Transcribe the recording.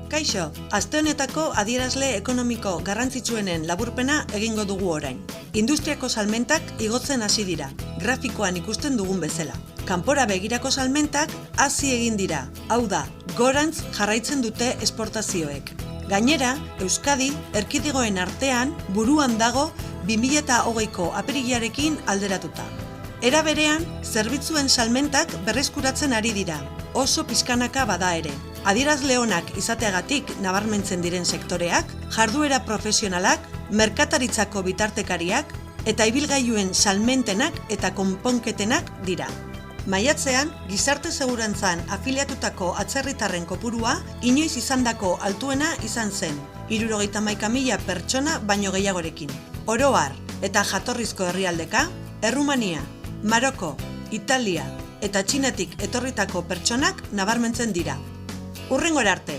Kaixo, aste honetako adierazle ekonomiko garrantzitsuenen laburpena egingo dugu orain. Industriako salmentak igotzen hasi dira, grafikoan ikusten dugun bezala. Kanpora begirako salmentak hazi egin dira, hau da, gorantz jarraitzen dute esportazioek. Gainera, Euskadi erkidegoen artean buruan dago 2020ko apirilarekin alderatuta. Era berean, zerbitzuen salmentak berreskuratzen ari dira, oso pixkanaka bada ere. Adierazle onak izateagatik nabarmentzen diren sektoreak, jarduera profesionalak, merkataritzako bitartekariak eta ibilgailuen salmentenak eta konponketenak dira. Maiatzean, gizarte segurantzan afiliatutako atzerritarren kopurua inoiz izandako altuena izan zen, 71.000 pertsona baino gehiagorekin. Oro har eta jatorrizko herrialdeka, Errumania, Maroko, Italia eta Txinatik etorritako pertsonak nabarmentzen dira. Hurrengora arte!